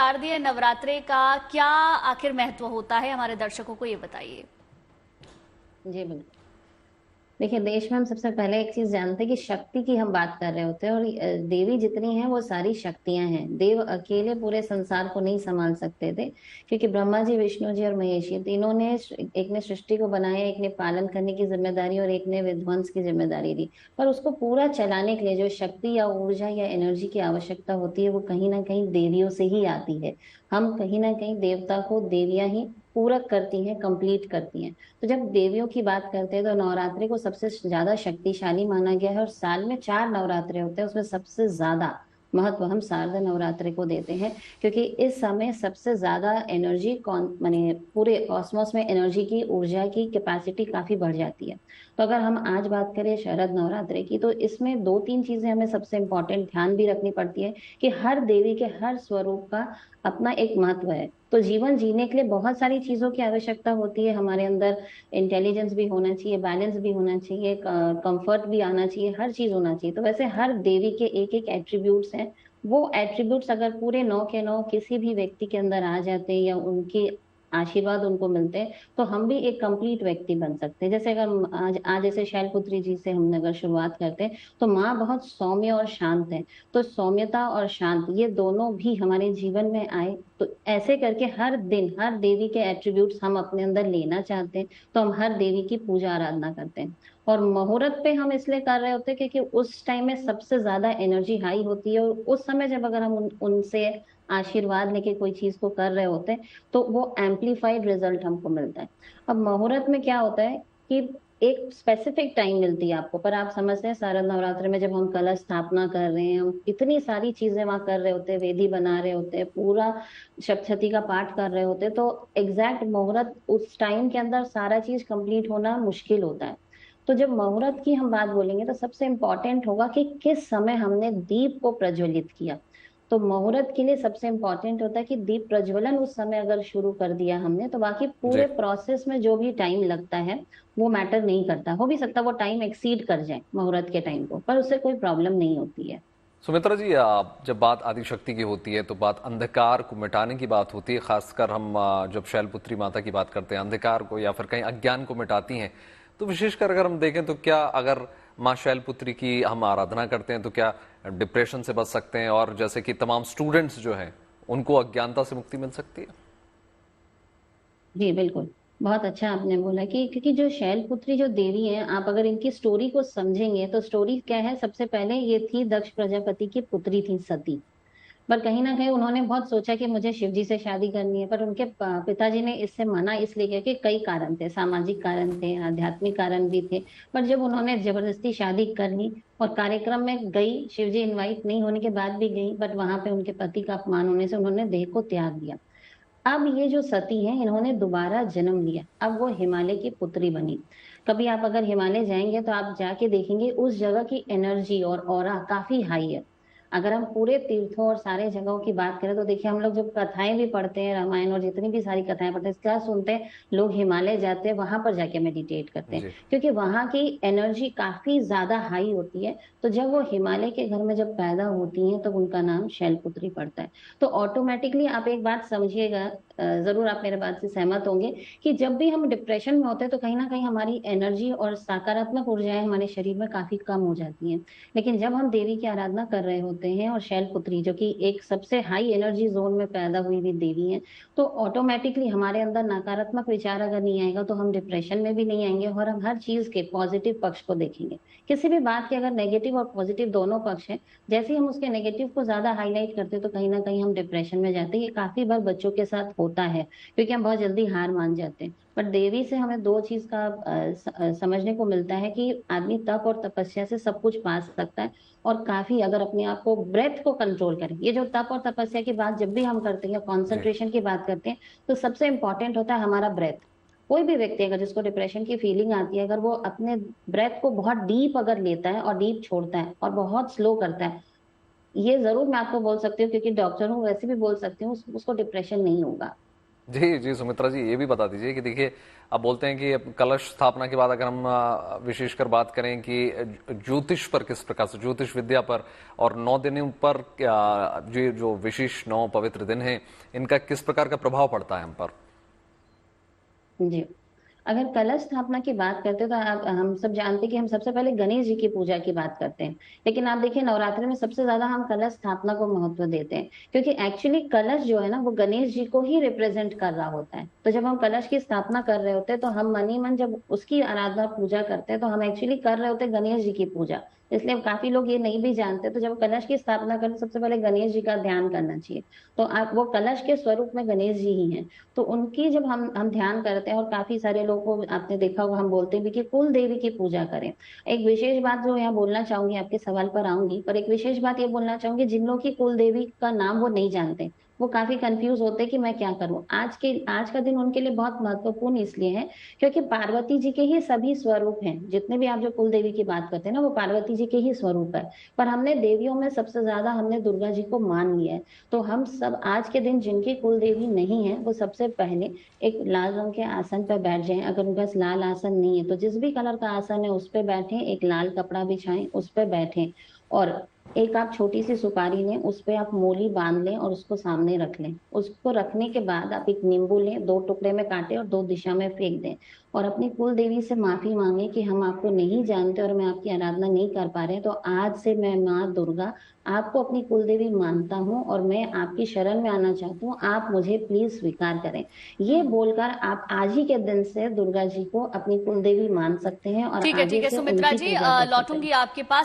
शारदीय नवरात्रे का क्या आखिर महत्व होता है, हमारे दर्शकों को ये बताइए। जी बिल्कुल। देखिए, देश में हम सबसे पहले एक चीज जानते हैं कि शक्ति की हम बात कर रहे होते हैं, और देवी जितनी हैं वो सारी शक्तियां हैं। देव अकेले पूरे संसार को नहीं संभाल सकते थे, क्योंकि ब्रह्मा जी, विष्णु जी और महेश जी तीनों ने, एक ने सृष्टि को बनाया, एक ने पालन करने की जिम्मेदारी और एक ने विध्वंस की जिम्मेदारी दी। पर उसको पूरा चलाने के लिए जो शक्ति या ऊर्जा या एनर्जी की आवश्यकता होती है, वो कहीं ना कहीं देवियों से ही आती है। हम कहीं ना कहीं देवता को देवियां ही पूरक करती हैं, कंप्लीट करती हैं। तो जब देवियों की बात करते हैं तो नवरात्रि को सबसे ज्यादा शक्तिशाली माना गया है, और साल में 4 नवरात्रे होते हैं, उसमें सबसे ज्यादा महत्व हम शारदा नवरात्रि को देते हैं, क्योंकि इस समय सबसे ज्यादा एनर्जी कौन माने पूरे कॉस्मोस में एनर्जी की, ऊर्जा की कैपेसिटी काफी बढ़ जाती है। तो अगर हम आज बात करें शरद नवरात्रि की, तो इसमें दो तीन चीजें हमें सबसे इंपॉर्टेंट ध्यान भी रखनी पड़ती है, कि हर देवी के हर स्वरूप का अपना एक महत्व है। तो जीवन जीने के लिए बहुत सारी चीजों की आवश्यकता होती है हमारे अंदर। इंटेलिजेंस भी होना चाहिए, बैलेंस भी होना चाहिए, कंफर्ट भी आना चाहिए, हर चीज होना चाहिए। तो वैसे हर देवी के एक एक एट्रीब्यूट्स हैं। वो एट्रीब्यूट्स अगर पूरे 9 के 9 किसी भी व्यक्ति के अंदर आ जाते हैं, या उनके आशीर्वाद उनको मिलते हैं, तो हम भी एक कंप्लीट व्यक्ति बन सकते हैं। जैसे अगर आज आज जैसे शैलपुत्री जी से हमने अगर शुरुआत करते हैं, तो माँ बहुत सौम्य और शांत है। तो सौम्यता और शांत, ये दोनों भी हमारे जीवन में आए, तो ऐसे करके हर दिन हर देवी के एट्रीब्यूट्स हम अपने अंदर लेना चाहते हैं, तो हम हर देवी की पूजा आराधना करते हैं। और मुहूर्त पे हम इसलिए कर रहे होते हैं क्योंकि उस टाइम में सबसे ज्यादा एनर्जी हाई होती है, और उस समय जब अगर हम उनसे आशीर्वाद लेके कोई चीज को कर रहे होते हैं, तो वो एम्पलीफाइड रिजल्ट हमको मिलता है। अब मुहूर्त में क्या होता है कि एक स्पेसिफिक टाइम मिलती है आपको, पर आप समझते हैं शारद नवरात्रि में जब हम कलश स्थापना कर रहे हैं, हम इतनी सारी चीजें वहां कर रहे होते हैं, वेदी बना रहे होते हैं, पूरा सप्तशती का पाठ कर रहे होते हैं, तो एग्जैक्ट मुहूर्त उस टाइम के अंदर सारा चीज कंप्लीट होना मुश्किल होता है। तो जब मुहूर्त की हम बात बोलेंगे, तो सबसे इंपॉर्टेंट होगा कि किस समय हमने दीप को प्रज्वलित किया। तो मुहूर्त के लिए सबसे इंपॉर्टेंट होता है कि दीप प्रज्वलन उस समय अगर शुरू कर दिया हमने, तो बाकी जी। पूरे प्रोसेस में जो भी टाइम लगता है वो मैटर नहीं करता। हो भी सकता है वो टाइम एक्सीड कर जाए मुहूर्त के टाइम को, पर उससे कोई प्रॉब्लम नहीं होती है। सुमित्रा जी, जब बात आदिशक्ति की होती है तो बात अंधकार को मिटाने की बात होती है। खासकर हम जब शैलपुत्री माता की बात करते हैं, अंधकार को या फिर कहीं अज्ञान को मिटाती हैं, तो विशेषकर अगर हम देखें तो क्या अगर माँ शैलपुत्री की हम आराधना करते हैं तो क्या डिप्रेशन से बच सकते हैं, और जैसे कि तमाम स्टूडेंट्स जो हैं उनको अज्ञानता से मुक्ति मिल सकती है? जी बिल्कुल। बहुत अच्छा आपने बोला कि क्योंकि जो शैलपुत्री जो देवी हैं, आप अगर इनकी स्टोरी को समझेंगे, तो स्टोरी क्या है, सबसे पहले ये थी दक्ष प्रजापति की पुत्री थी सती। पर कहीं ना कहीं उन्होंने बहुत सोचा कि मुझे शिव जी से शादी करनी है, पर उनके पिताजी ने इससे मना इसलिए किया कि कई कारण थे, सामाजिक कारण थे, आध्यात्मिक कारण भी थे। पर जब उन्होंने जबरदस्ती शादी कर ली और कार्यक्रम में गई, शिव जी इन्वाइट नहीं होने के बाद भी गई, बट वहां पे उनके पति का अपमान होने से उन्होंने देह को त्याग दिया। अब ये जो सती हैं, इन्होंने दोबारा जन्म लिया, अब वो हिमालय की पुत्री बनी। कभी आप अगर हिमालय जाएंगे, तो आप जाके देखेंगे उस जगह की एनर्जी और ऑरा काफी हाई है। अगर हम पूरे तीर्थों और सारे जगहों की बात करें, तो देखिए, हम लोग जब कथाएं भी पढ़ते हैं, रामायण और जितनी भी सारी कथाएं पढ़ते हैं, क्या सुनते हैं, लोग हिमालय जाते हैं, वहां पर जाके मेडिटेट करते हैं, जी। क्योंकि वहां की एनर्जी काफी ज्यादा हाई होती है। तो जब वो हिमालय के घर में जब पैदा होती हैं, तब उनका नाम शैलपुत्री पड़ता है। तो ऑटोमेटिकली आप एक बात समझिएगा, जरूर आप मेरे बात से सहमत होंगे, कि जब भी हम डिप्रेशन में होते हैं, तो कहीं ना कहीं हमारी एनर्जी और सकारात्मक ऊर्जाएं हमारे शरीर में काफी कम हो जाती हैं। लेकिन जब हम देवी की आराधना कर रहे होते हैं, और शैलपुत्री जो कि एक सबसे हाई एनर्जी जोन में पैदा हुई हुई देवी है, तो ऑटोमेटिकली हमारे अंदर नकारात्मक विचार अगर नहीं आएगा, तो हम डिप्रेशन में भी नहीं आएंगे, और हम हर चीज के पॉजिटिव पक्ष को देखेंगे। किसी भी बात के अगर नेगेटिव और पॉजिटिव दोनों पक्ष हैं, जैसे ही हम उसके नेगेटिव को ज्यादा हाईलाइट करते हैं, तो कहीं ना कहीं हम डिप्रेशन में जाते हैं। ये काफी बार बच्चों के साथ होता है, क्योंकि हम बहुत जल्दी हार मान जाते हैं। पर देवी से हमें दो चीज का समझने को मिलता है, कि आदमी तप और तपस्या से सब कुछ पा सकता है। और काफी अगर अपने आप को, ब्रेथ को कंट्रोल करें, ये जो तप और तपस्या की बात जब भी हम करते हैं, जी। कॉन्सेंट्रेशन की बात करते हैं, तो सबसे इंपॉर्टेंट होता है हमारा ब्रेथ। कोई भी व्यक्ति अगर जिसको डिप्रेशन की फीलिंग आती है, अगर वो अपने ब्रेथ को बहुत डीप अगर लेता है और डीप छोड़ता है और बहुत स्लो करता है, ये जरूर मैं आपको बोल सकती हूँ, क्योंकि डॉक्टर हूँ, वैसे भी बोल सकती हूँ, उसको डिप्रेशन नहीं होगा। जी जी सुमित्रा जी, ये भी बता दीजिए कि देखिए अब बोलते हैं कि अब कलश स्थापना के बाद अगर हम विशेषकर बात करें कि ज्योतिष पर, किस प्रकार से ज्योतिष विद्या पर और 9 दिनों पर जो विशेष 9 पवित्र दिन हैं, इनका किस प्रकार का प्रभाव पड़ता है हम पर? जी, अगर कलश स्थापना की बात करते हैं तो आप हम सब जानते हैं कि हम सबसे पहले गणेश जी की पूजा की बात करते हैं। लेकिन आप देखिए नवरात्रि में सबसे ज्यादा हम कलश स्थापना को महत्व देते हैं, क्योंकि एक्चुअली कलश जो है ना वो गणेश जी को ही रिप्रेजेंट कर रहा होता है। तो जब हम कलश की स्थापना कर रहे होते हैं तो हम मन ही मन जब उसकी आराधना पूजा करते हैं तो हम एक्चुअली कर रहे होते हैं गणेश जी की पूजा। इसलिए काफी लोग ये नहीं भी जानते, तो जब कलश की स्थापना करें सबसे पहले गणेश जी का ध्यान करना चाहिए। तो आप वो कलश के स्वरूप में गणेश जी ही हैं, तो उनकी जब हम ध्यान करते हैं, और काफी सारे लोगों को आपने देखा होगा हम बोलते भी कि कुल देवी की पूजा करें। एक विशेष बात जो यहाँ बोलना चाहूंगी, आपके सवाल पर आऊंगी, पर एक विशेष बात ये बोलना चाहूंगी, जिन लोग की कुल देवी का नाम वो नहीं जानते वो काफी कंफ्यूज होते हैं कि मैं क्या करूं। आज का दिन उनके लिए बहुत महत्वपूर्ण इसलिए है क्योंकि पार्वती जी के ही सभी स्वरूप हैं। जितने भी आप जो कुल देवी की बात करते हैं ना वो पार्वती जी के ही स्वरूप है, पर हमने देवियों में सबसे ज्यादा हमने दुर्गा जी को मान लिया है। तो हम सब आज के दिन जिनकी कुल देवी नहीं है वो सबसे पहले एक लाल रंग के आसन पर बैठ जाएं। अगर उनके पास लाल आसन नहीं है तो जिस भी कलर का आसन है उस पर बैठें, एक लाल कपड़ा बिछाएं, उस पर बैठें, और एक आप छोटी सी सुपारी लें, उस पे आप मोली बांध लें और उसको सामने रख लें। उसको रखने के बाद आप एक नींबू लें, 2 टुकड़े में काटें और 2 दिशा में फेंक दें, और अपनी कुल देवी से माफी मांगे कि हम आपको नहीं जानते और मैं आपकी आराधना नहीं कर पा रहे, तो आज से मैं माँ दुर्गा आपको अपनी कुल देवी मानता हूँ और मैं आपकी शरण में आना चाहती हूँ, आप मुझे प्लीज स्वीकार करें। ये बोलकर आप आज ही के दिन से दुर्गा जी को अपनी कुल देवी मान सकते हैं और ठीक आगे है से सुमित्रा उनकी जी, पूजा कर सकते हैं। लौटूंगी आपके पास।